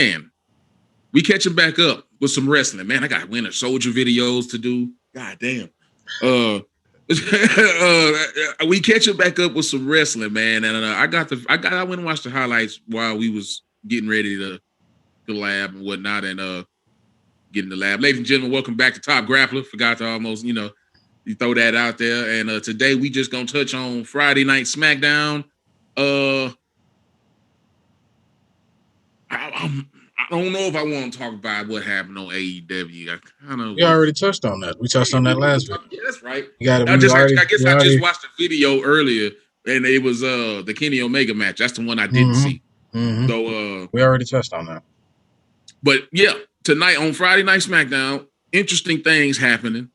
man, we catching back up with some wrestling. Man, I got Winter Soldier videos to do. God damn. We catching back up with some wrestling, man. And I went and watched the highlights while we was getting ready to the lab and whatnot, and get in the lab. Ladies and gentlemen, welcome back to Top Grappler. Forgot to almost, you throw that out there. And today we just gonna touch on Friday Night Smackdown. I don't know if I want to talk about what happened on AEW. I kind of We already touched on that. We touched on that last week. Yeah, that's right. You got it. I just watched a video earlier, and it was the Kenny Omega match. That's the one I didn't see. Mm-hmm. So we already touched on that. But yeah, tonight on Friday Night Smackdown, interesting things happening.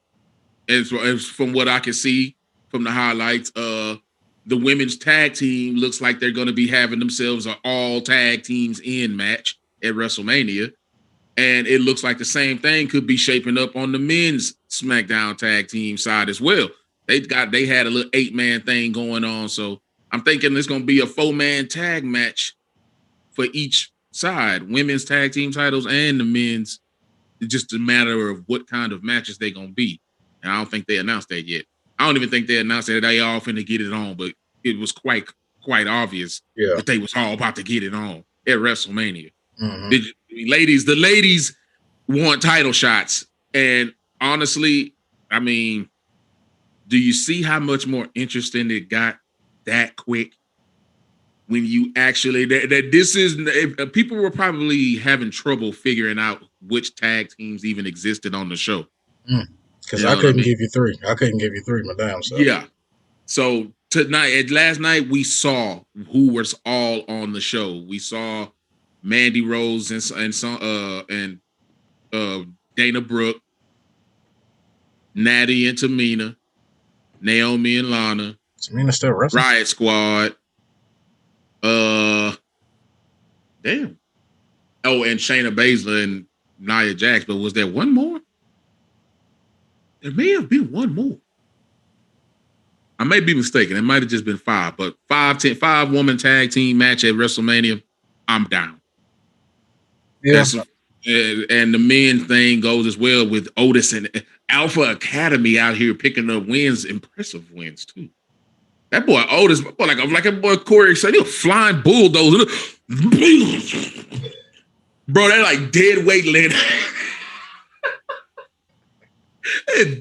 As from what I can see from the highlights, the women's tag team looks like they're going to be having themselves an all tag teams in match at WrestleMania. And it looks like the same thing could be shaping up on the men's SmackDown tag team side as well. They had a little 8-man thing going on. So I'm thinking there's going to be a 4-man tag match for each side, women's tag team titles and the men's. It's just a matter of what kind of matches they're going to be. And I don't think they announced that yet. I don't even think they announced that they all finna get it on, but it was quite obvious that they was all about to get it on at WrestleMania. Mm-hmm. The ladies want title shots. And honestly, I mean, do you see how much more interesting it got that quick? When you actually that this is people were probably having trouble figuring out which tag teams even existed on the show. Because I couldn't give you three. I couldn't give you three, madam. So. Yeah. So last night we saw who was all on the show. We saw Mandy Rose and Dana Brooke, Natty and Tamina, Naomi and Lana. Tamina still wrestling. Riot Squad. Damn. Oh, and Shayna Baszler and Nia Jax. But was there one more? There may have been one more. I may be mistaken. It might have just been 5, but 5-woman tag team match at WrestleMania. I'm down. Yeah. And the men thing goes as well with Otis and Alpha Academy out here picking up wins, impressive wins too. That boy Otis, like that boy Corey said, he was flying bulldozer. Bro, that like dead weight led.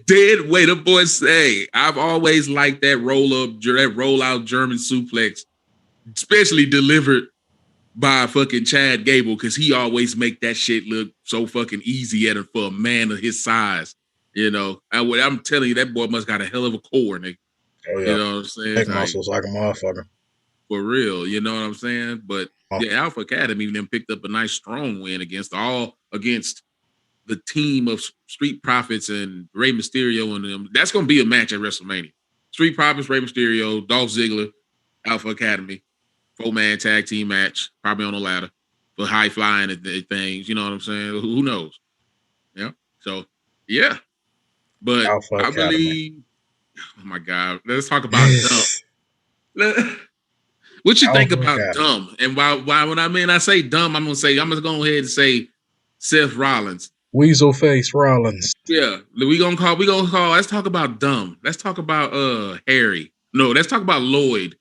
Dead weight. The boy say, I've always liked that roll out German suplex, especially delivered by fucking Chad Gable, because he always make that shit look so fucking easy at it for a man of his size. I'm telling you, that boy must got a hell of a core, nigga. Oh, yeah. You know what I'm saying? Neck muscles like a motherfucker. For real, you know what I'm saying? But the Alpha Academy then picked up a nice strong win against the team of Street Profits and Rey Mysterio and them. That's going to be a match at WrestleMania. Street Profits, Rey Mysterio, Dolph Ziggler, Alpha Academy, 4-man tag team match, probably on a ladder for high flying and things. You know what I'm saying? Who knows? Yeah. So, yeah. But Alpha I Academy. believe, oh my God, let's talk about dumb. What you think about dumb? And why when I say dumb, I'm gonna go ahead and say Seth Rollins. Weasel face Rollins. Yeah, we gonna call. Let's talk about dumb. Let's talk about Harry. No, let's talk about Lloyd.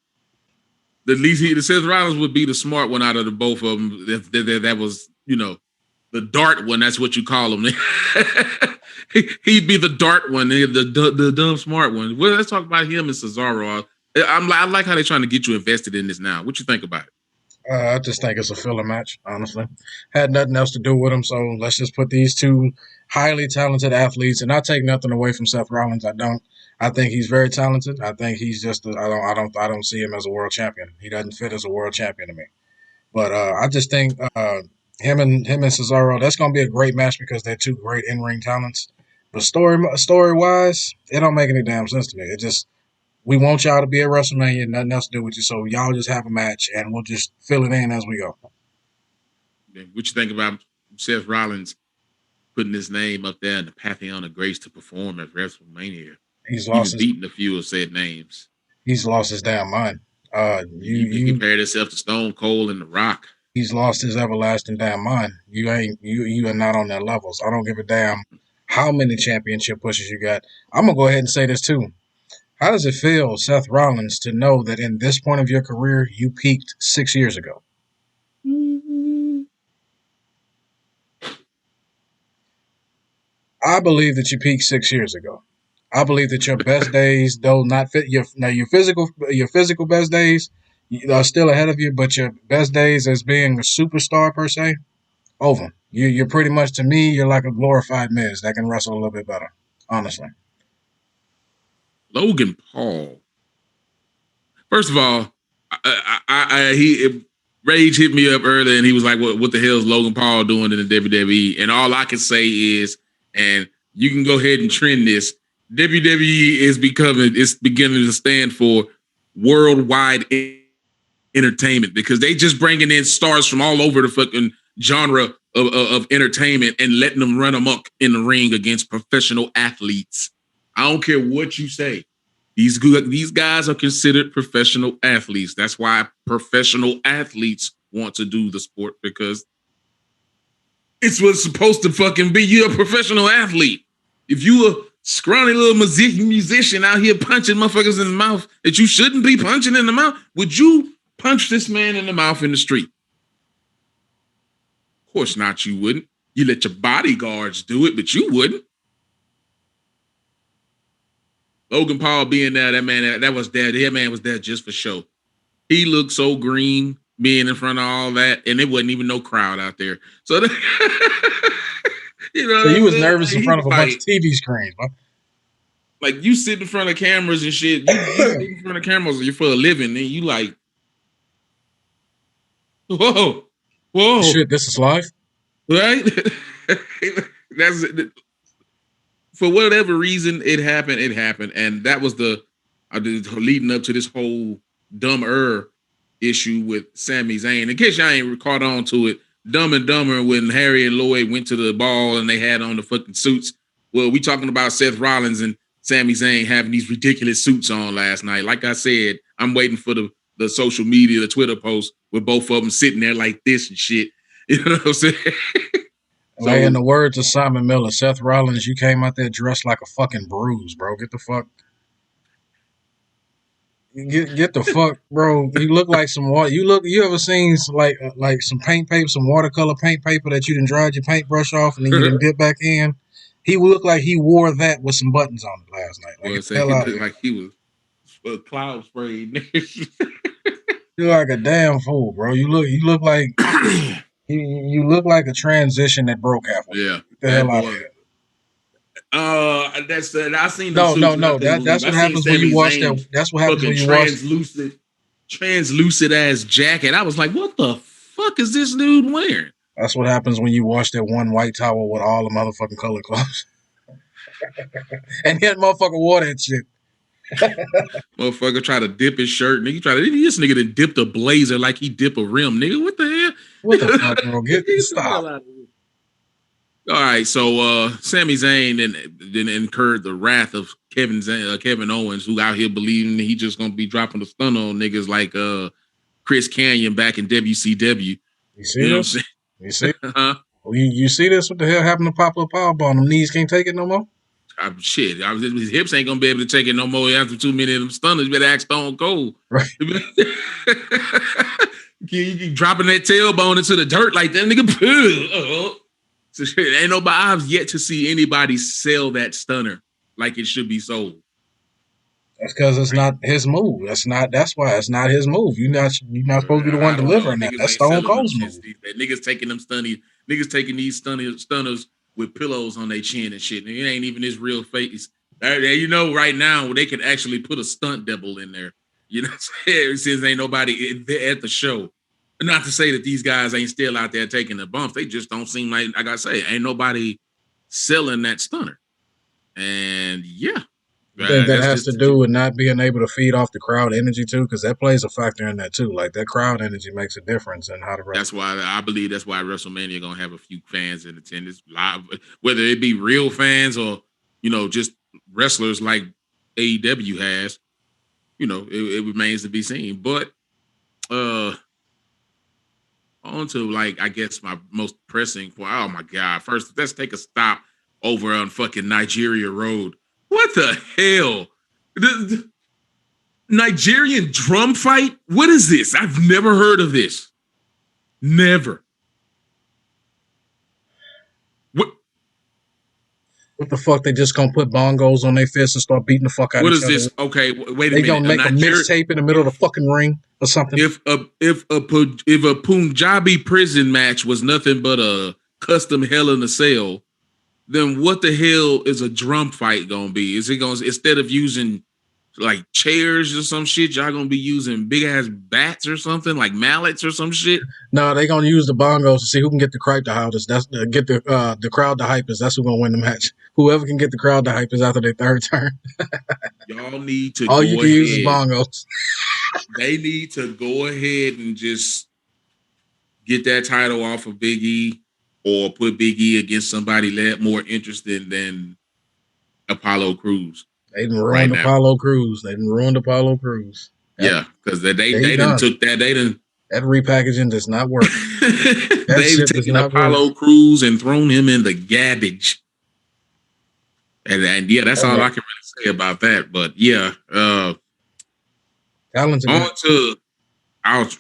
At least the Seth Rollins would be the smart one out of the both of them. That was, the dart one. That's what you call him. He'd be the dart one, the dumb smart one. Well, let's talk about him and Cesaro. I like how they're trying to get you invested in this now. What you think about it? I just think it's a filler match, honestly. Had nothing else to do with them, so let's just put these two highly talented athletes. And I take nothing away from Seth Rollins. I don't. I think he's very talented. I think he's just. I don't see him as a world champion. He doesn't fit as a world champion to me. But I just think him and Cesaro, that's going to be a great match because they're two great in-ring talents. But story wise, it don't make any damn sense to me. It just. We want y'all to be at WrestleMania, nothing else to do with you. So y'all just have a match, and we'll just fill it in as we go. What you think about Seth Rollins putting his name up there in the Pantheon of Grace to perform at WrestleMania? He's lost beating a few of said names. He's lost his damn mind. You compared himself to Stone Cold and The Rock. He's lost his everlasting damn mind. You are not on that level. So I don't give a damn how many championship pushes you got. I'm gonna go ahead and say this too. How does it feel, Seth Rollins, to know that in this point of your career you peaked 6 years ago? I believe that you peaked 6 years ago. I believe that your best days, though not fit your physical best days are still ahead of you, but your best days as being a superstar per se, over. You're pretty much to me, you're like a glorified Miz that can wrestle a little bit better. Honestly, Logan Paul. First of all, Rage hit me up earlier and he was like, "What the hell is Logan Paul doing in the WWE?" And all I can say is, and you can go ahead and trend this. WWE is beginning to stand for worldwide entertainment because they just bringing in stars from all over the fucking genre of entertainment and letting them run amok in the ring against professional athletes. I don't care what you say. These guys are considered professional athletes. That's why professional athletes want to do the sport because it's what's supposed to fucking be. You're a professional athlete. If you a scrawny little musician out here punching motherfuckers in the mouth that you shouldn't be punching in the mouth, would you punch this man in the mouth in the street? Of course not, you wouldn't. You let your bodyguards do it, but you wouldn't. Logan Paul being there, that man was there just for show. He looked so green being in front of all that, and it wasn't even no crowd out there. So, you know, so what you I'm was saying? nervous in front of a bunch of TV screens, huh? Like you sit in front of cameras and shit. You sit in front of cameras for a living, and you like, whoa, Shit, this is live, right? That's for whatever reason it happened. It happened, and that was the leading up to this whole dumb issue with Sami Zayn. In case y'all ain't caught on to it, Dumb and Dumber when Harry and Lloyd went to the ball and they had on the fucking suits. Well, we talking about Seth Rollins and Sami Zayn having these ridiculous suits on last night. Like I said, I'm waiting for the social media, the Twitter post with both of them sitting there like this and shit. You know what I'm saying? like in the words of Simon Miller, Seth Rollins, you came out there dressed like a fucking bruise, bro. Get the fuck. Get the fuck, bro. You look like some water. You ever seen like some paint paper, some watercolor paint paper that you done dried your paintbrush off and then you done dip back in? He looked like he wore that with some buttons on it last night. Like, Well, get the hell out of here. like he was cloud sprayed. You look like a damn fool, bro. You look like you look like a transition that broke halfway. Yeah, Get the hell out of here. That's I seen them suits. No. That's what happens when you watch that. That's what happens when you watch translucent ass jacket. I was like, what the fuck is this dude wearing? That's what happens when you watch that one white towel with all the motherfucking color clothes. And that motherfucker wore that shit. Motherfucker try to dip his shirt. Nigga this nigga that dipped a blazer like he dip a rim. Nigga, what the hell? What the fuck, bro? Stop. All right, so Sami Zayn then incurred the wrath of Kevin Owens, who out here believing he just gonna be dropping the stun on niggas like Chris Canyon back in WCW. You see this? You see? You see this? What the hell happened to Popular Powerbomb? Them knees can't take it no more? His hips ain't gonna be able to take it no more after too many of them stunners. You better ask Stone Cold. Right. You keep dropping that tailbone into the dirt like that, nigga. So ain't nobody. I've yet to see anybody sell that stunner like it should be sold. That's because it's not his move. That's why it's not his move. You're not supposed to be the one delivering that. That's Stone Cold's move. Niggas taking these stunners with pillows on their chin and shit. And it ain't even his real face. You know, right now they can actually put a stunt double in there. You know what I'm saying? Since ain't nobody at the show. Not to say that these guys ain't still out there taking the bumps. They just don't seem like I say, ain't nobody selling that stunner. And yeah. I think that has to do with not being able to feed off the crowd energy too, because that plays a factor in that too. Like that crowd energy makes a difference in how to wrestle. That's why I believe that's why WrestleMania gonna have a few fans in attendance, live, whether it be real fans or just wrestlers like AEW has. It remains to be seen. But On to like I guess my most pressing point. Oh my god! First, let's take a stop over on fucking Nigeria Road. What the hell? The Nigerian drum fight? What is this? I've never heard of this. Never. What? What the fuck? They just gonna put bongos on their fists and start beating the fuck out of What each is other? this? Okay, wait a They minute. gonna make a mixtape in the middle of the fucking ring or something? If a Punjabi prison match was nothing but a custom Hell in a Cell, then what the hell is a drum fight gonna be? Is it gonna instead of using like chairs or some shit, y'all gonna be using big ass bats or something like mallets or some shit? No, they gonna use the bongos to see who can get the crowd the hottest. That's get the crowd the hypest. That's who's gonna win the match. Whoever can get the crowd the hypest after their third turn. Y'all need to All go you can ahead. use is bongos. They need to go ahead and just get that title off of Big E or put Big E against somebody more interesting than Apollo Crews. They done ruined Apollo Crews. Yeah, because they done took that. They done that repackaging does not work. They've taken Apollo Crews and thrown him in the garbage. And yeah, that's all I can really say about that. But yeah, on to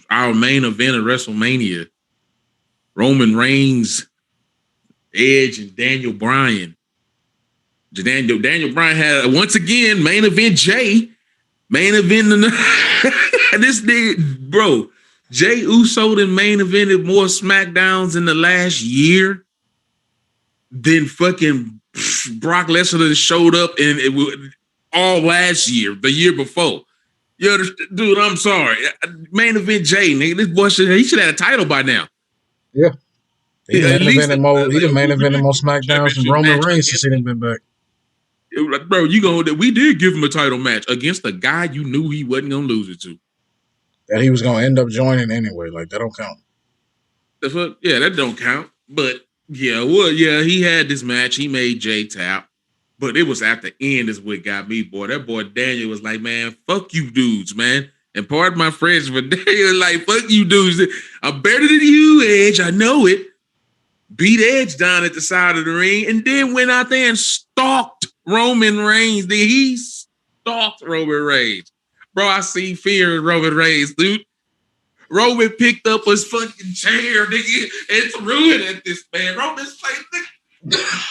our main event of WrestleMania: Roman Reigns, Edge, and Daniel Bryan. Daniel Bryan had once again main event main event this nigga, bro. Jey Uso in main evented more Smackdowns in the last year than fucking Brock Lesnar showed up in all last year, the year before. Dude, I'm sorry. Main event Jey, nigga. This boy he should have a title by now. Yeah. He done main evented more Smackdowns than Roman Reigns since he done been back. Bro, we did give him a title match against a guy you knew he wasn't gonna lose it to. That he was gonna end up joining anyway. Like that don't count. Yeah, that don't count. But he had this match. He made Jey tap, but it was at the end is what got me, boy. That boy Daniel was like, man, fuck you dudes, man. And pardon my French, but Daniel like, fuck you dudes. I'm better than you, Edge. I know it. Beat Edge down at the side of the ring, and then went out there and stalked Roman Reigns. He stalked Roman Reigns. Bro, I see fear in Roman Reigns, dude. Roman picked up his fucking chair, nigga, and threw it at this man. Roman's playing, nigga.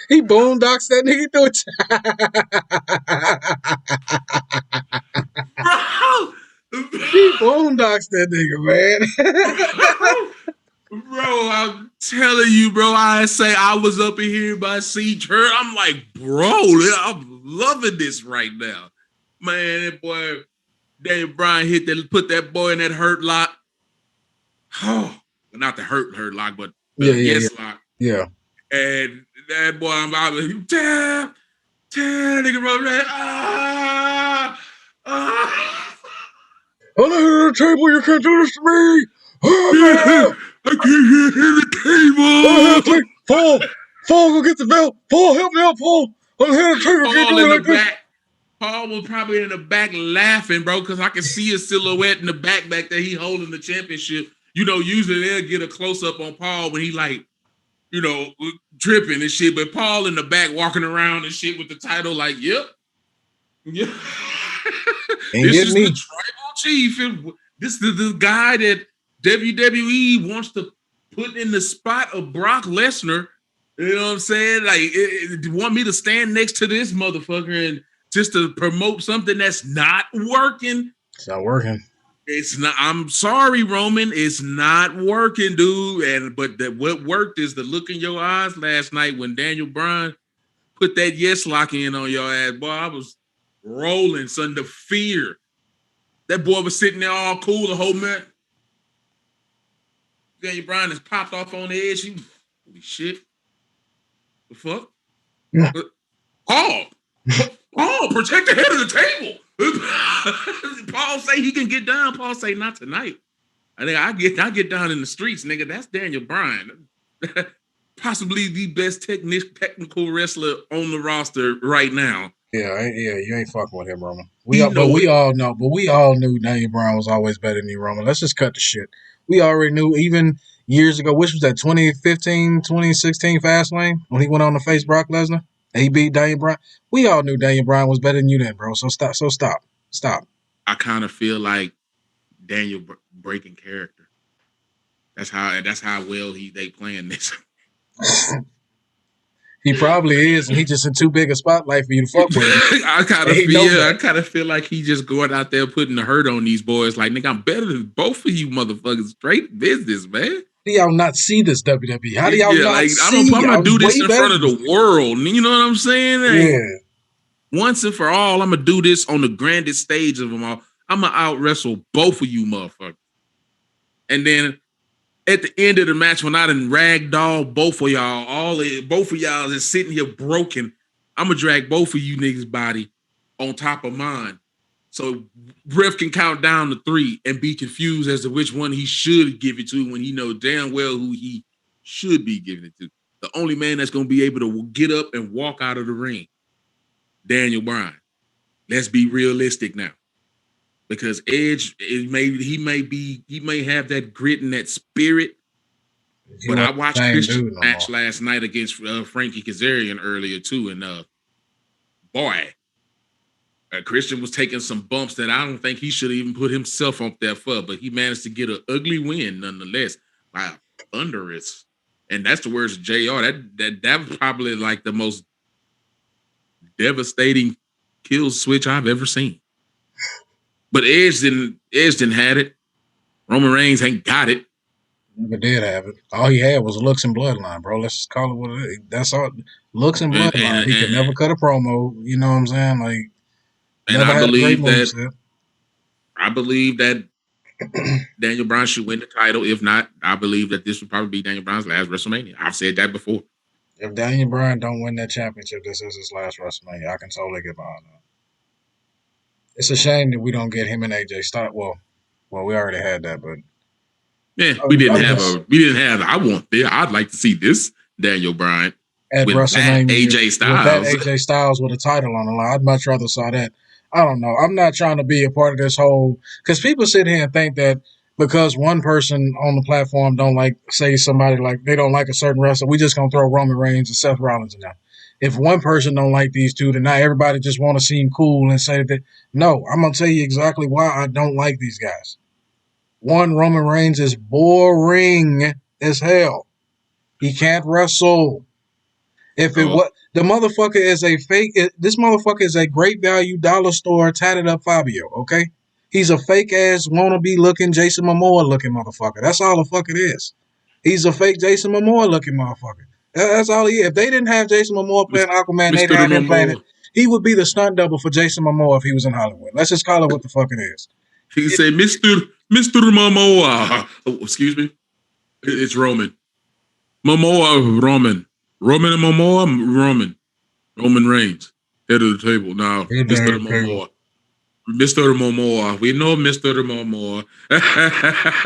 He boondocks that nigga through it. Bro! He boondocks that nigga, man. Bro, I'm telling you, bro, I say I was up in here by seat. I'm like, bro, I'm loving this right now. Man, that boy, Daniel Bryan put that boy in that hurt lock. Oh, not the hurt lock, but the lock. Yeah. And that boy, I'm out of tap, nigga, bro, On the table, you can't do this to me. I can't hit the table. Paul, go get the belt. Paul, help me out, Paul. I'm here to table. Paul in the back. Paul was probably in the back laughing, bro, because I can see his silhouette in the back there. He holding the championship. You know, usually they'll get a close up on Paul when he like, you know, tripping and shit. But Paul in the back walking around and shit with the title, like, yep. This is the tribal chief. This is the guy that WWE wants to put in the spot of Brock Lesnar. You know what I'm saying? Like, want me to stand next to this motherfucker and just to promote something that's not working. It's not working. It's not. I'm sorry, Roman. It's not working, dude. But what worked is the look in your eyes last night when Daniel Bryan put that yes lock in on your ass. Boy, I was rolling, son. The fear. That boy was sitting there all cool the whole minute. Daniel Bryan has popped off on the edge. Holy shit. The fuck? Yeah. Paul, protect the head of the table. Paul say he can get down. Paul say not tonight. I think I get down in the streets, nigga. That's Daniel Bryan. Possibly the best technical wrestler on the roster right now. Yeah, you ain't fucking with him, Roman. We all knew Daniel Bryan was always better than you, Roman. Let's just cut the shit. We already knew even years ago, which was that 2015, 2016 Fastlane when he went on to face Brock Lesnar and he beat Daniel Bryan. We all knew Daniel Bryan was better than you then, bro. So stop. Stop. I kind of feel like Daniel breaking character. That's how well they playing this. He probably is, and he just in too big a spotlight for you to fuck with him. I kind And of he know feel. I that. kind of feel like he just going out there putting the hurt on these boys. Like, nigga, I'm better than both of you motherfuckers. Straight business, man. How do y'all not see this WWE? How do y'all Yeah, not like see? I'm I gonna was do this way in better front of than the world. You know what I'm saying? Like, yeah. once and for all, I'm gonna do this on the grandest stage of them all. I'm gonna out wrestle both of you motherfuckers. And then at the end of the match, when I done ragdoll both of y'all, both of y'all is sitting here broken, I'm gonna drag both of you niggas' body on top of mine. So Ref can count down to 3 and be confused as to which one he should give it to when he knows damn well who he should be giving it to. The only man that's gonna be able to get up and walk out of the ring, Daniel Bryan. Let's be realistic now. Because Edge, he may have that grit and that spirit. He But I wasn't the watched same Christian dude no match more. last night against Frankie Kazarian earlier too, and boy, Christian was taking some bumps that I don't think he should have even put himself up there for, but he managed to get an ugly win nonetheless by thunderous. And that's the words of JR. That was probably like the most devastating kill switch I've ever seen. But Edge didn't have it. Roman Reigns ain't got it. Never did have it. All he had was looks and bloodline, bro. Let's just call it what it is. That's all. Looks and And bloodline. and He could and, never cut a promo. You know what I'm saying? Like and never I had a great believe that moveset. Daniel Bryan should win the title. If not, I believe that this would probably be Daniel Bryan's last WrestleMania. I've said that before. If Daniel Bryan don't win that championship, this is his last WrestleMania. I can totally get behind that. It's a shame that we don't get him and AJ Styles. Well, we already had that, but Yeah, I'm just we didn't have. I want this. I'd like to see this Daniel Bryan at with that WrestleMania AJ with that Styles. AJ Styles with a title on the line. I'd much rather saw that. I don't know. I'm not trying to be a part of this whole because people sit here and think that because one person on the platform don't like say somebody like they don't like a certain wrestler, we just gonna throw Roman Reigns and Seth Rollins in there. If one person don't like these two, then not everybody just want to seem cool and say that. No, I'm gonna tell you exactly why I don't like these guys. One, Roman Reigns is boring as hell. He can't wrestle. If it Oh, was the motherfucker is a fake, this motherfucker is a great value dollar store tatted up Fabio. Okay, he's a fake ass wannabe looking Jason Momoa looking motherfucker. That's all the fuck it is. He's a fake Jason Momoa looking motherfucker. That's all he is. If they didn't have Jason Momoa playing Aquaman, they'd Mr. have him playing it. Momoa. He would be the stunt double for Jason Momoa if he was in Hollywood. Let's just call it what the fuck it is. He say Mr. Momoa. Oh, excuse me. It's Roman. Momoa Roman and Momoa Roman Reigns. Head of the table now. He's Mr. there, Momoa. Mr. Momoa. We know Mr. Momoa.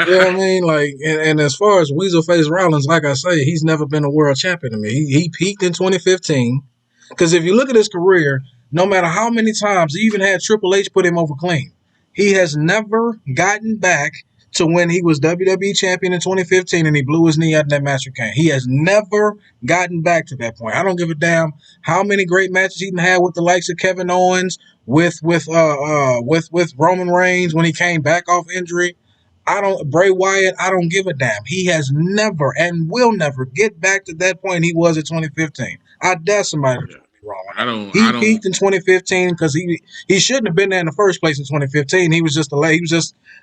you know what I mean? Like, and as far as Weaselface Rollins, like I say, he's never been a world champion to me. He peaked in 2015. Because if you look at his career, no matter how many times, he even had Triple H put him over clean. He has never gotten back to when he was WWE champion in 2015 and he blew his knee out in that match with Kane. He has never gotten back to that point. I don't give a damn how many great matches he had with the likes of Kevin Owens, with Roman Reigns when he came back off injury. Bray Wyatt, I don't give a damn. He has never and will never get back to that point he was in 2015. I dare somebody to prove me wrong on that. I He don't peaked in 2015 because he shouldn't have been there in the first place in 2015. He was just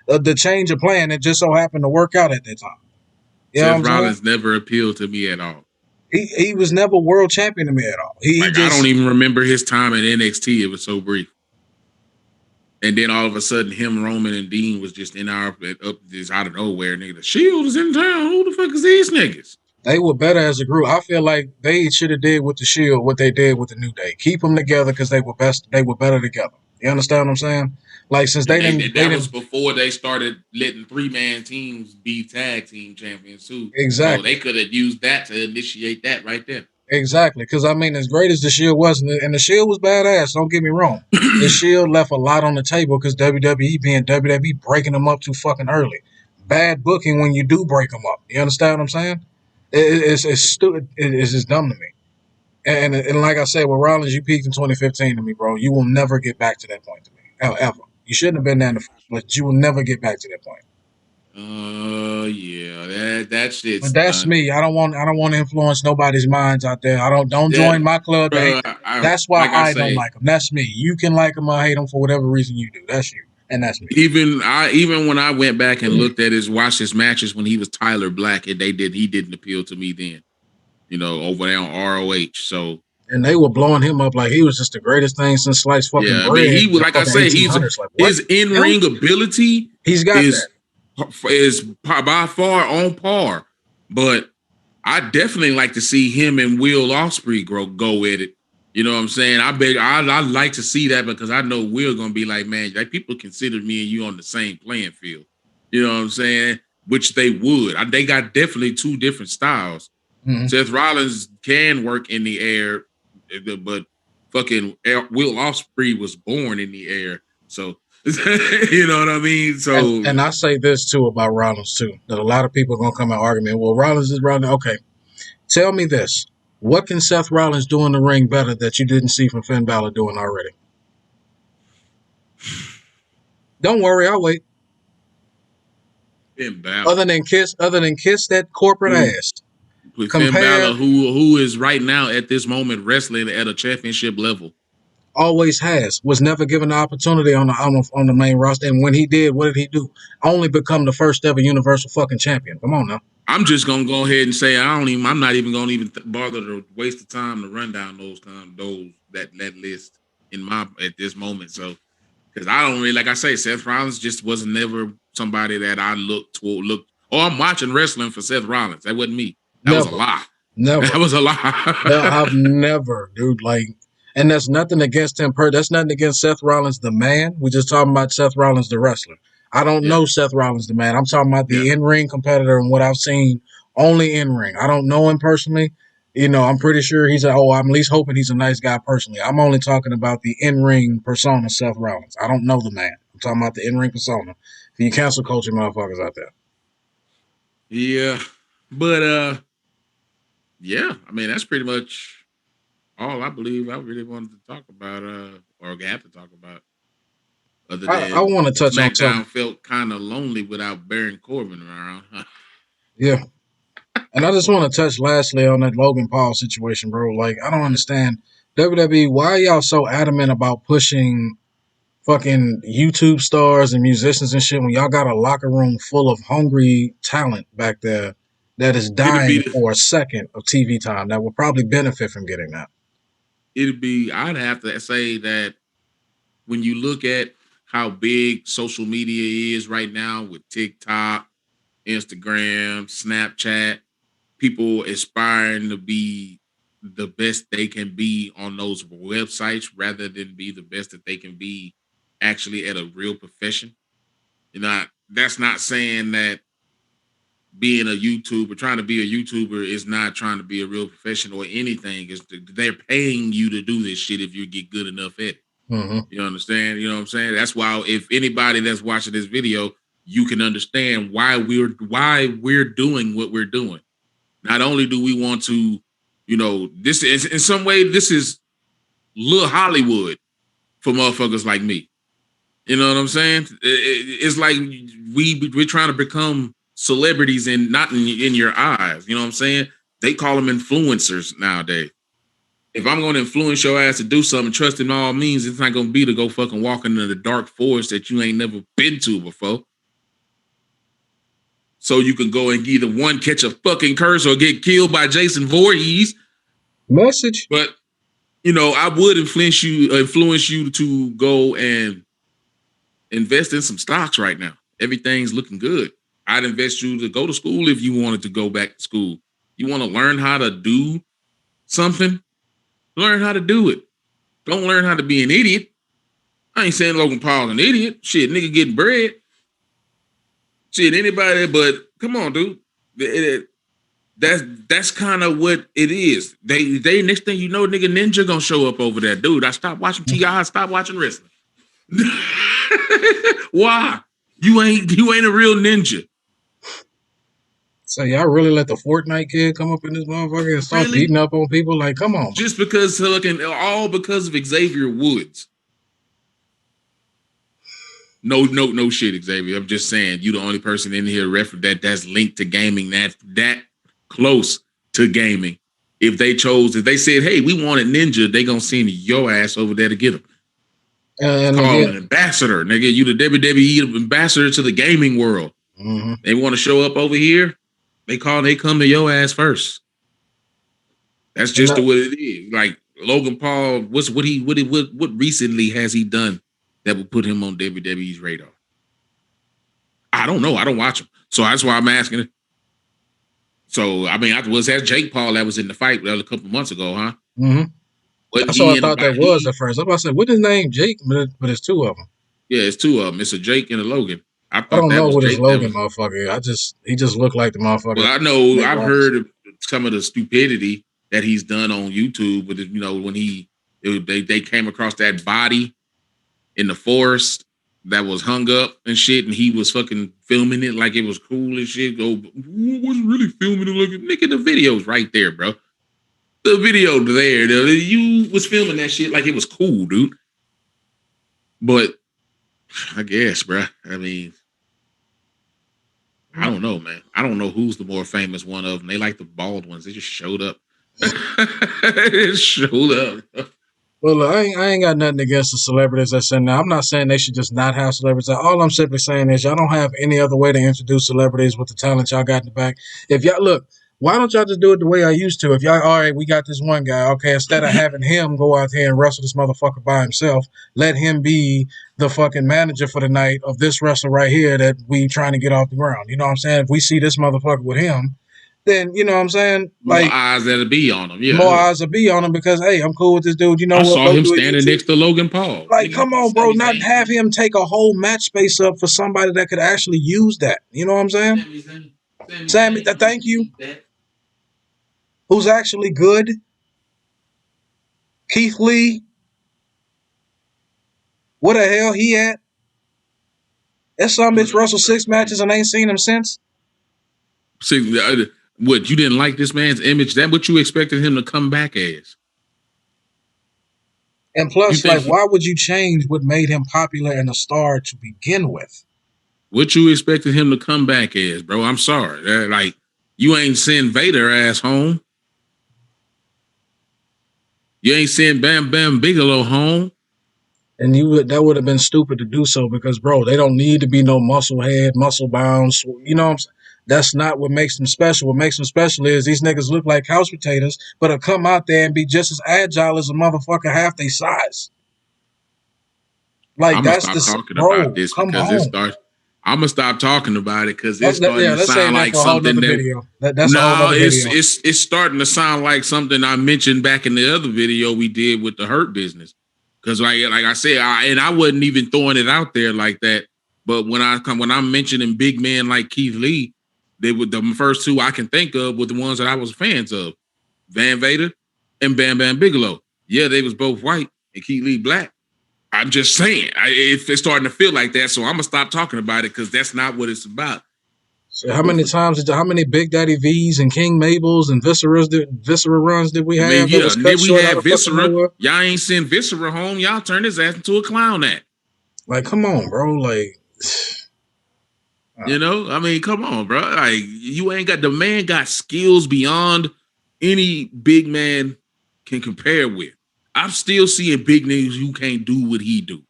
the change of plan. It just so happened to work out at that time. You know what Seth I'm saying? Rollins never appealed to me at all. He was never world champion to me at all. He Like I don't just even remember his time in NXT. It was so brief. And then all of a sudden, him, Roman, and Dean was just in our up this out of nowhere. Nigga, the Shield is in town. Who the fuck is these niggas? they were better as a group. I feel like they should have did with the Shield what they did with the New Day. Keep them together because they were best. They were better together. You understand what I'm saying? Like since And they that was didn't before they started letting 3-man teams be tag team champions too. So exactly. they could have used that to initiate that right there. Exactly, because I mean, as great as the Shield was, and the Shield was badass. Don't get me wrong. The Shield left a lot on the table because WWE being WWE breaking them up too fucking early. bad booking when you do break them up. You understand what I'm saying? It's stupid. It's just dumb to me. And like I said, with Rollins, you peaked in 2015 to me, bro. You will never get back to that point to me, ever. You shouldn't have been there, but you will never get back to that point. Yeah, that shit's But that's done. me. I don't want to influence nobody's minds out there. Don't That, join my club to hate. That's why like I I don't say, like him. That's me. You can like him or hate him for whatever reason you do. That's you, and that's me. even when I went back and looked at watched his matches when he was Tyler Black, and he didn't appeal to me then. Over there on ROH. So And they were blowing him up like he was just the greatest thing since sliced fucking yeah, I mean, bread he in was the like I fucking said, he's 1800s. Like what? his in Him? ring ability He's got that. is by far on par, but I definitely like to see him and Will Ospreay go at it. You know what I'm saying? I like to see that because I know Will gonna be like, man, like people consider me and you on the same playing field. You know what I'm saying? Which they would. They got definitely two different styles. Mm-hmm. Seth Rollins can work in the air, but fucking Will Ospreay was born in the air. So you know what I mean? So And I say this too about Rollins too, that a lot of people are gonna come and argue me. Well, Rollins is Rollins. Okay, tell me this: what can Seth Rollins do in the ring better that you didn't see from Finn Balor doing already? Don't worry, I'll wait. Finn Balor. Other than kiss that corporate ass. With Finn Compare Balor, who is right now at this moment wrestling at a championship level. always has was never given the opportunity on the main roster, and when he did, what did he do? Only become the first ever Universal fucking champion. Come on now. I'm just gonna go ahead and say I'm not even gonna bother to waste the time to run down that list at this moment. So because I don't really like I say Seth Rollins just was never somebody that I looked. Oh, I'm watching wrestling for Seth Rollins. That wasn't me. That was a Never, lie. never. That was a I've lie. never, dude. Like, and that's nothing against him. That's nothing against Seth Rollins, the man. We're just talking about Seth Rollins, the wrestler. I don't Yeah, know Seth Rollins, the man. I'm talking about yeah. the in-ring competitor and what I've seen only in-ring. I don't know him personally. I'm pretty sure I'm at least hoping he's a nice guy personally. I'm only talking about the in-ring persona, Seth Rollins. I don't know the man. I'm talking about the in-ring persona. For you cancel culture motherfuckers out there. Yeah. But yeah, I mean that's pretty much all I believe I really wanted to talk about, or have to talk about, other I than want to touch on SmackDown something. felt kind of lonely without Baron Corbin around. Yeah. And I just want to touch lastly on that Logan Paul situation, bro. Like, I don't understand. WWE, why are y'all so adamant about pushing fucking YouTube stars and musicians and shit when y'all got a locker room full of hungry talent back there that is it'd dying be for a second of TV time that would probably benefit from getting that? I'd have to say that when you look at how big social media is right now with TikTok, Instagram, Snapchat, people aspiring to be the best they can be on those websites rather than be the best that they can be actually at a real profession. That's not saying that being a YouTuber, trying to be a YouTuber is not trying to be a real professional or anything. They're paying you to do this shit if you get good enough at it. Mm-hmm. You understand? You know what I'm saying? That's why if anybody that's watching this video, you can understand why we're doing what we're doing. Not only do we want to, this is in some way this is little Hollywood for motherfuckers like me. You know what I'm saying? It's like we're trying to become celebrities and not in your eyes. You know what I'm saying? They call them influencers nowadays. If I'm going to influence your ass to do something, trust in all means, it's not going to be to go fucking walk into the dark forest that you ain't never been to before. So you can go and either one catch a fucking curse or get killed by Jason Voorhees. Message. But I would influence you to go and invest in some stocks right now. Everything's looking good. I'd invest you to go to school if you wanted to go back to school. You want to learn how to do something? Learn how to do it. Don't learn how to be an idiot. I ain't saying Logan Paul's an idiot. Shit, nigga getting bread. Shit, anybody, but come on, dude. That's kind of what it is. They next thing you know, nigga Ninja gonna show up over there. Dude, I stopped watching TI, I stopped watching wrestling. Why? You ain't a real ninja. So y'all really let the Fortnite kid come up in this motherfucker and start Really? beating up on people? Like, come on, bro. Just because all because of Xavier Woods. No shit, Xavier. I'm just saying you the only person in here that's linked to gaming that close to gaming. If they said, hey, we want a ninja, they gonna send your ass over there to get him. It's And called again, an ambassador, nigga. You the WWE ambassador to the gaming world. mm-hmm. They want to show up over here. They come to your ass first. That's just what it is. Like Logan Paul, what recently has he done that would put him on WWE's radar? I don't know. I don't watch him, so that's why I'm asking. So I mean, was that Jake Paul that was in the fight a couple months ago, huh? Mm-hmm. Wasn't That's what I he in thought that about was at first. I'm about to say, what is his name? Jake, but it's two of them. Yeah, it's two of them. It's a Jake and a Logan. I I thought don't that know was what his Jake. That Logan was motherfucker. He just looked like the motherfucker. well. I know. Nick I've Roberts. heard of some of the stupidity that he's done on YouTube. With when they came across that body in the forest that was hung up and shit, and he was fucking filming it like it was cool and shit. Go, wasn't really filming it like nigga. The video's right there, bro. The video there. You was filming that shit like it was cool, dude. But I guess, bro. I mean, I don't know, man. I don't know who's the more famous one of them. They like the bald ones. They just showed up. They just showed up. Well, look, I ain't got nothing against the celebrities that's in there. I'm not saying they should just not have celebrities. All I'm simply saying is y'all don't have any other way to introduce celebrities with the talent y'all got in the back. If y'all look, why don't y'all just do it the way I used to? If y'all, all right, we got this one guy. Okay, instead of having him go out here and wrestle this motherfucker by himself, let him be the fucking manager for the night of this wrestler right here that we trying to get off the ground. You know what I'm saying? If we see this motherfucker with him, then you know what I'm saying? More Like eyes that'll be on them. Yeah, more yeah. eyes will be on him because hey, I'm cool with this dude. You know I what? saw Go him do a standing YouTube. next to Logan Paul. Like, Nigga, come on, bro. Not have him take a whole match space up for somebody that could actually use that. You know what I'm saying? Sammy, thank you. Who's actually good? Keith Lee. What the hell he at? That some bitch wrestled 6 matches and ain't seen him since. See, what you didn't like this man's image? That what you expected him to come back as? And You plus, like, think why would you change what made him popular and a star to begin with? what you expected him to come back as, bro? I'm sorry. Like you ain't send Vader ass home. You ain't send Bam Bam Bigelow home. And that would have been stupid to do so because, bro, they don't need to be no muscle head, muscle bounds. You know what I'm saying? That's not what makes them special. What makes them special is these niggas look like couch potatoes, but will come out there and be just as agile as a motherfucker half their size. Like I'm gonna that's stop the talking about bro. this Come because it on. starts. I'm gonna stop talking about it because it's starting Yeah, to let's say sound that like for a whole something nother that. video. That's a whole No, nother video. it's starting to sound like something I mentioned back in the other video we did with the Hurt Business. Because like I said, I wasn't even throwing it out there like that. But when I'm mentioning big men like Keith Lee, they were the first two I can think of were the ones that I was fans of, Van Vader and Bam Bam Bigelow. Yeah, they was both white and Keith Lee black. I'm just saying, it's starting to feel like that. So I'm gonna stop talking about it because that's not what it's about. So how many Big Daddy V's and King Mabels and Viscera runs did we I mean, have that yeah, was and cut then we short out had of fucking Viscera. nowhere? Y'all ain't send Viscera home. Y'all turned his ass into a clown act. Like, come on, bro. Like, You know, I mean, come on, bro. Like, you ain't got the man got skills beyond any big man can compare with. I'm still seeing big niggas who can't do what he do.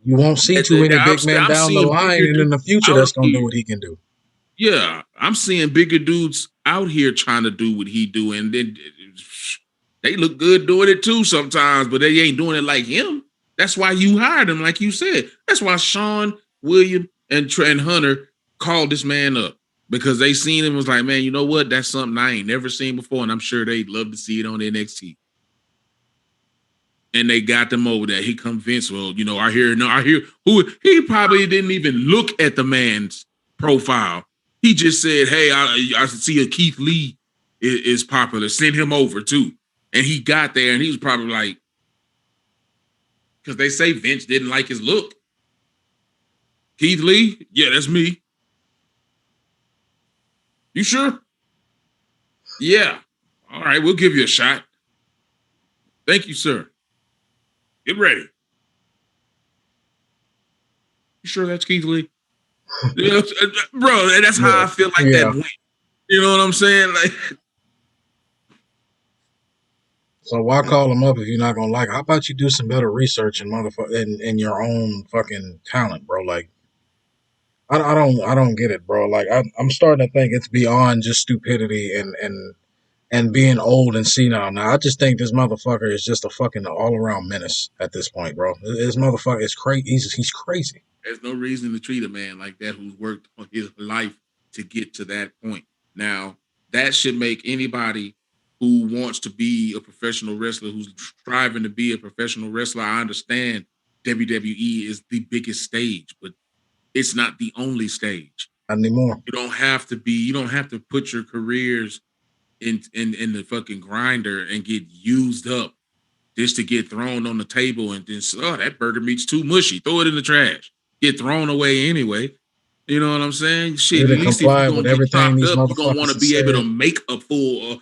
you won't see too many big men I'm down the seeing line bigger and in the dudes future out that's gonna do here. what he can do. Yeah, I'm seeing bigger dudes out here trying to do what he do, and then they look good doing it too sometimes, but they ain't doing it like him. That's why you hired him, like you said. That's why Sean, William, and Trent Hunter called this man up because they seen him and was like, man, you know what? That's something I ain't never seen before, and I'm sure they'd love to see it on NXT. And they got them over there. He convinced, well, I hear who he probably didn't even look at the man's profile. He just said, hey, I see a Keith Lee is popular. Send him over too. And he got there and he was probably like, because they say Vince didn't like his look. Keith Lee, yeah, that's me. You sure? Yeah. All right, we'll give you a shot. Thank you, sir. Get ready. You sure that's Keith Lee? You know, bro, that's how I feel like that went. You know what I'm saying? Like, so why call him up if you're not gonna like it? How about you do some better research and in your own fucking talent, bro? Like, I don't get it, bro. Like, I'm starting to think it's beyond just stupidity and being old and senile now. I just think this motherfucker is just a fucking all around menace at this point, bro. This motherfucker is crazy. He's crazy. There's no reason to treat a man like that who's worked on his life to get to that point. Now, that should make anybody who wants to be a professional wrestler, who's striving to be a professional wrestler. I understand WWE is the biggest stage, but it's not the only stage. Not anymore. You don't have to put your careers in the fucking grinder and get used up just to get thrown on the table and then, oh, that burger meat's too mushy. Throw it in the trash. Get thrown away anyway. You know what I'm saying? Shit, at least if you're gonna get chopped up, you're gonna want to be able to make a full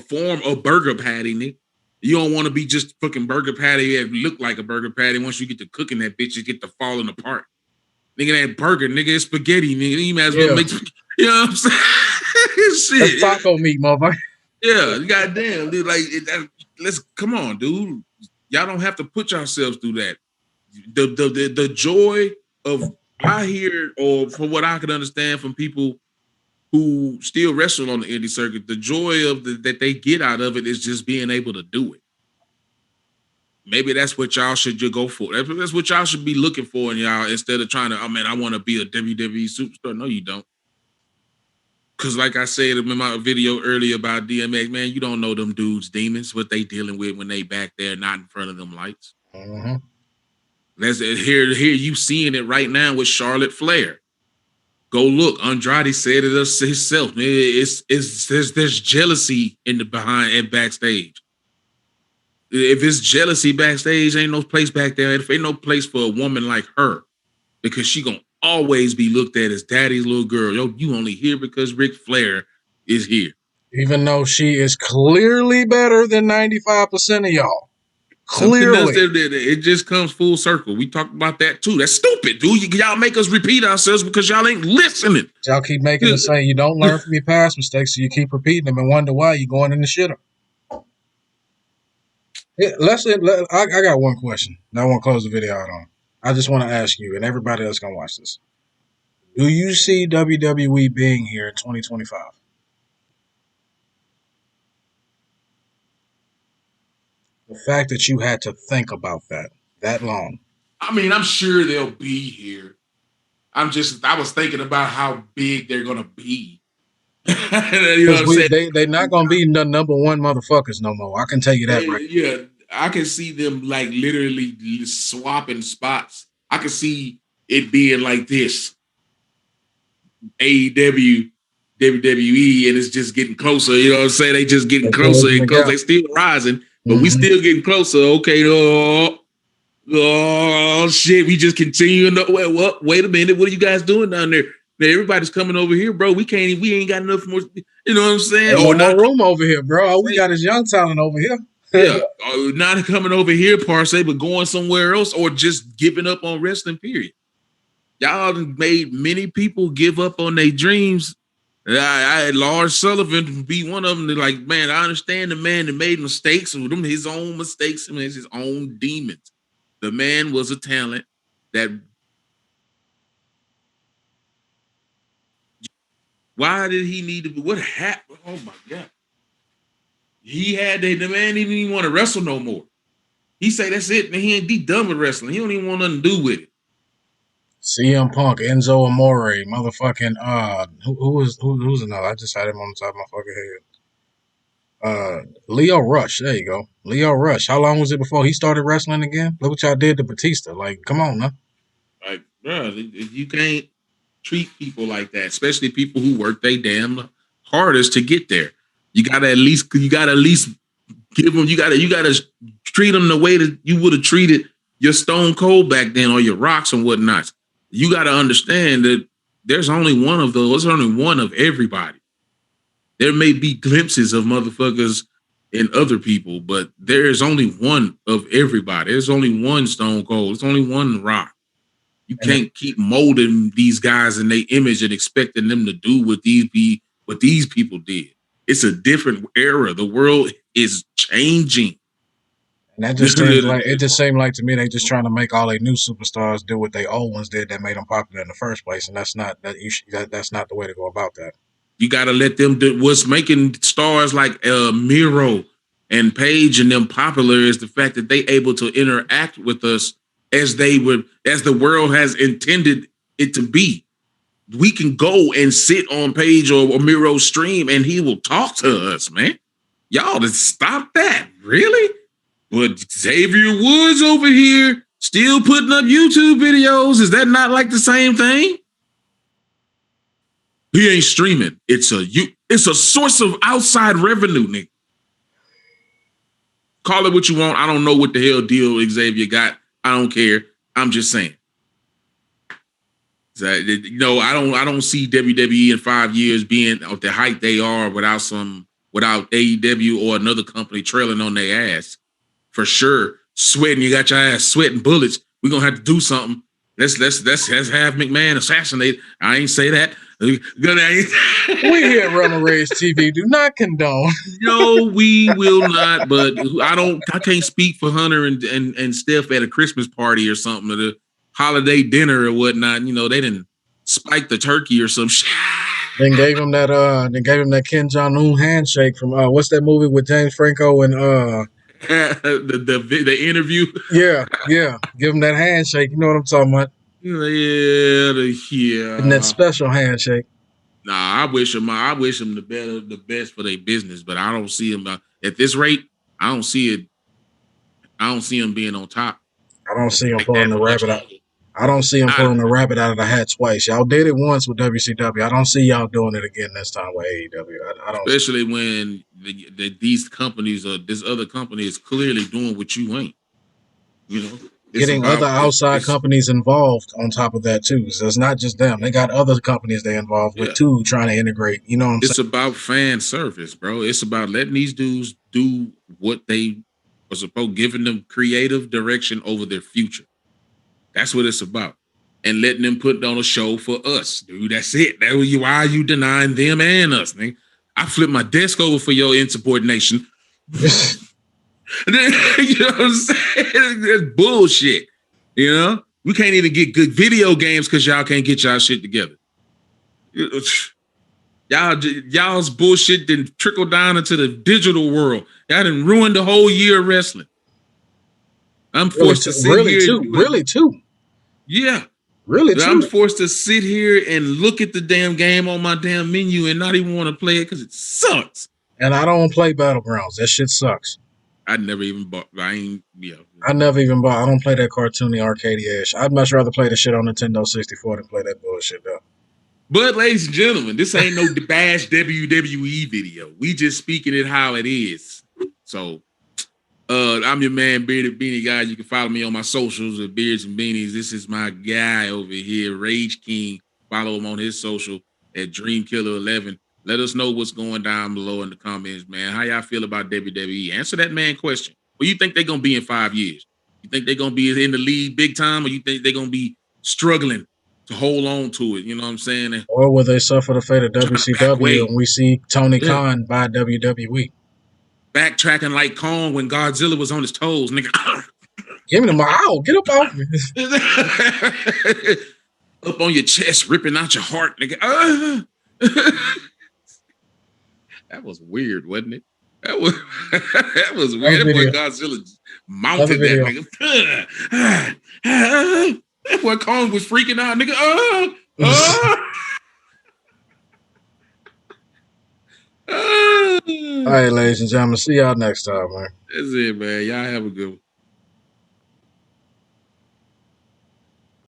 form of burger patty, nigga. You don't want to be just fucking burger patty that look like a burger patty. Once you get to cooking that bitch, you get to falling apart. Nigga, that burger, nigga, it's spaghetti, nigga. You might as well make, you know what I'm saying? Shit. That's taco meat, motherfucker. Yeah, goddamn, dude. Like, let's come on, dude. Y'all don't have to put yourselves through that. The joy of, I hear, or from what I can understand from people who still wrestle on the indie circuit, the joy of that they get out of it is just being able to do it. Maybe that's what y'all should go for. That's what y'all should be looking for in y'all, instead of trying to, oh man, I want to be a WWE superstar. No, you don't. Because like I said in my video earlier about DMX, man, you don't know them dudes' demons, what they dealing with when they back there, not in front of them lights. Mm-hmm. Let's here you seeing it right now with Charlotte Flair. Go look. Andrade said it himself. There's jealousy in the behind and backstage. If it's jealousy backstage, ain't no place back there. If ain't no place for a woman like her, because she gonna always be looked at as daddy's little girl. Yo, you only here because Ric Flair is here. Even though she is clearly better than 95% of y'all. Clearly. It just comes full circle. We talked about that too. That's stupid, dude. Y'all make us repeat ourselves because y'all ain't listening. Y'all keep making us say you don't learn from your past mistakes, so you keep repeating them and wonder why you're going in the shitter. Yeah, I got one question. I want to close the video out on. I just want to ask you and everybody that's going to watch this. Do you see WWE being here in 2025? The fact that you had to think about that long. I mean, I'm sure they'll be here. I was thinking about how big they're going to be. You know what I'm saying? They're not going to be the number one motherfuckers no more. I can tell you that right. Yeah, I can see them like literally swapping spots. I can see it being like this. AEW, WWE, and it's just getting closer. You know what I'm saying? They just getting closer and closer. They still rising, but we still getting closer. Okay, oh shit, we just continuing. Wait a minute, what are you guys doing down there? Now, everybody's coming over here, bro. We ain't got enough more. You know what I'm saying? Or no room over here, bro. All we got is young talent over here. Yeah, not coming over here, per se, but going somewhere else, or just giving up on wrestling. Period. Y'all made many people give up on their dreams. Lars Sullivan be one of them. They're like, man, I understand the man that made mistakes with them, his own mistakes and his own demons. The man was a talent that. Why did he need to be? What happened? Oh my God. The man didn't even want to wrestle no more. He say that's it, and he ain't done with wrestling. He don't even want nothing to do with it. CM Punk, Enzo Amore, motherfucking who's another? I just had him on the top of my fucking head. Leo Rush, there you go. Leo Rush. How long was it before he started wrestling again? Look what y'all did to Batista. Like, come on, huh? Like, bro, you can't treat people like that, especially people who work their damn hardest to get there. You gotta at least give them. You gotta treat them the way that you would have treated your Stone Cold back then, or your Rocks and whatnot. You got to understand that there's only one of those. There's only one of everybody. There may be glimpses of motherfuckers in other people, but there is only one of everybody. There's only one Stone Cold. There's only one Rock. You And can't keep molding these guys in their image and expecting them to do what these people did. It's a different era. The world is changing. that just seems like it just seemed like to me they just trying to make all their new superstars do what they old ones did that made them popular in the first place, and that's not that's not the way to go about that. You got to let them do what's making stars like Miro and Paige and them popular is the fact that they able to interact with us as the world has intended it to be. We can go and sit on Paige or Miro's stream and he will talk to us, man. Y'all just stop that. Really? But Xavier Woods over here still putting up YouTube videos. Is that not like the same thing? He ain't streaming. It's a source of outside revenue, Nick. Call it what you want. I don't know what the hell deal Xavier got. I don't care. I'm just saying. So, I don't see WWE in 5 years being at the height they are without AEW or another company trailing on their ass. For sure. Sweating, you got your ass sweating bullets. We're gonna have to do something. Let's have McMahon assassinated. I ain't say that. We here at Rumble Rage TV do not condone. No, we will not. But I can't speak for Hunter and Steph at a Christmas party or something, or the holiday dinner or whatnot. They didn't spike the turkey or some shit. Then gave him that Kim Jong-un handshake from what's that movie with James Franco and the interview. Yeah. Give him that handshake. You know what I'm talking about? Yeah. And that special handshake. Nah, I wish him the best for their business, but I don't see him at this rate. I don't see it. I don't see him being on top. I don't see him pulling the rabbit out. I don't see him pulling the rabbit out of the hat twice. Y'all did it once with WCW. I don't see y'all doing it again this time with AEW. I don't. Especially when these companies or this other company is clearly doing what you ain't. Getting other outside companies involved on top of that too. So it's not just them. They got other companies they involved with too, trying to integrate. You know what I'm saying? It's about fan service, bro. It's about letting these dudes do what they are supposed, giving them creative direction over their future. That's what it's about. And letting them put on a show for us, dude. That's it. Why are you denying them and us, man? I flipped my desk over for your insubordination. You know what I'm saying? That's bullshit. We can't even get good video games because y'all can't get y'all shit together. Y'all's bullshit didn't trickle down into the digital world. Y'all done ruined the whole year of wrestling. I'm forced to sit here. Really, too. Yeah. Really, too. I'm forced to sit here and look at the damn game on my damn menu and not even want to play it because it sucks. And I don't play Battlegrounds. That shit sucks. I never even bought. I never even bought. I don't play that cartoony arcadey ass. I'd much rather play the shit on Nintendo 64 than play that bullshit though. But ladies and gentlemen, this ain't no bash WWE video. We just speaking it how it is. So, I'm your man, Bearded Beanie Guy. You can follow me on my socials at Beards and Beanies. This is my guy over here, Rage King. Follow him on his social at Dreamkiller11. Let us know what's going down below in the comments, man. How y'all feel about WWE? Answer that man question. What do you think they're going to be in 5 years? You think they're going to be in the league big time, or you think they're going to be struggling to hold on to it? You know what I'm saying? Or will they suffer the fate of WCW and we see Tony Khan buy WWE? Backtracking like Kong when Godzilla was on his toes, nigga. Give me the mouth. Get up off me. Up on your chest, ripping out your heart, nigga. That was weird, wasn't it? That was weird. That boy Godzilla mounted that nigga. That boy Kong was freaking out, nigga. All right, ladies and gentlemen. See y'all next time, man. That's it, man. Y'all have a good one.